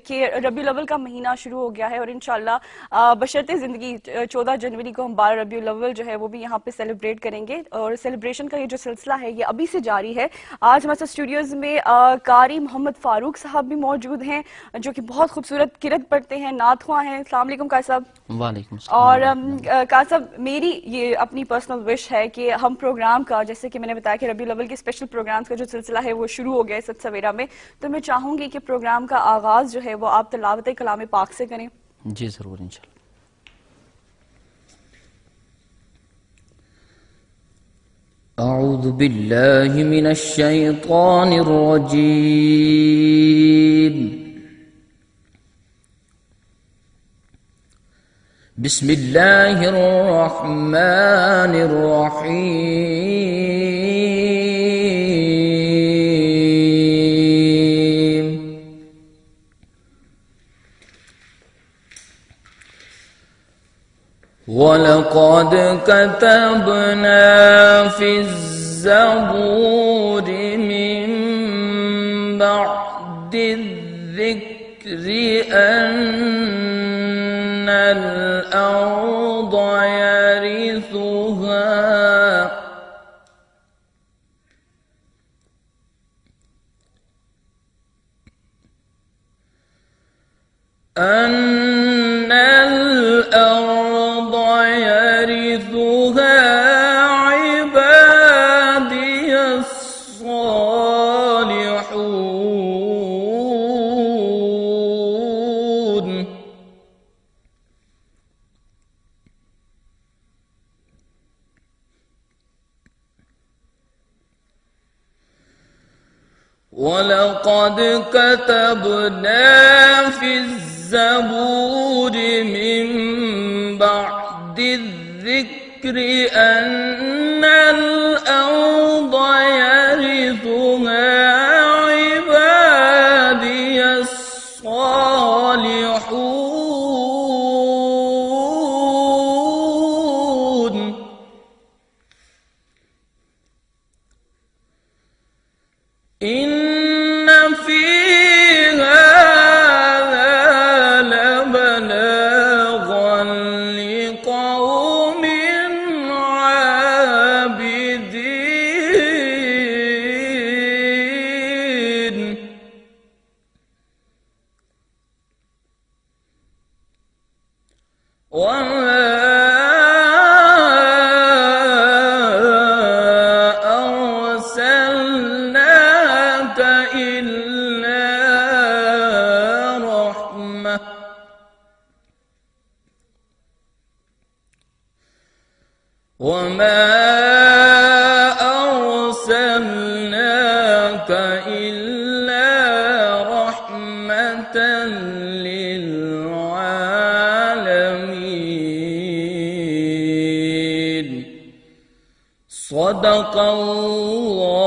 कि रबीउल अव्वल का महीना शुरू हो गया है और इंशाल्लाह बशर्ते ज़िंदगी 14 जनवरी को हम 12 रबीउल अव्वल जो है वो भी यहाँ पे सेलिब्रेट करेंगे और सेलिब्रेशन का ये जो सिलसिला है ये अभी से जारी है। आज हमारे स्टूडियोज़ में कारी मोहम्मद फ़ारूक साहब भी मौजूद हैं जो कि बहुत खूबसूरत किरत पढ़ते हैं, नातख़्वाह हैं। अस्सलाम वालेकुम कारी साहब। वालेकुम और सलाम। कारी साहब, मेरी ये अपनी पर्सनल विश है कि हम प्रोग्राम का, जैसे कि मैंने बताया कि रबीउल अव्वल के स्पेशल प्रोग्राम्स का जो सिलसिला है वो शुरू हो गया है सद सवेरा में, तो मैं चाहूंगी कि प्रोग्राम का आगाज जो है वो आप तिलावत कलाम पाक से करें। जी जरूर इंशाल्लाह। अऊज़ु बिल्लाहि मिनश शैतानिर रजीम। बिस्मिल्लाहिर रहमानिर रहीम। वलक़द कतबना फ़िज़्ज़बूर मिन बअदिज़्ज़िक्रि अन्नल अर्ज़ यरिथुहा عبادي الصالحون ولقد كتبنا في الزبور من بعد الذكر أن الأرض يرثها عبادي الصالحون إن في هذا لبلاغا لقوم عابدين وما أرسلناك إلا رحمة وما أرسلناك إلا رحمة للعالمين. صدق الله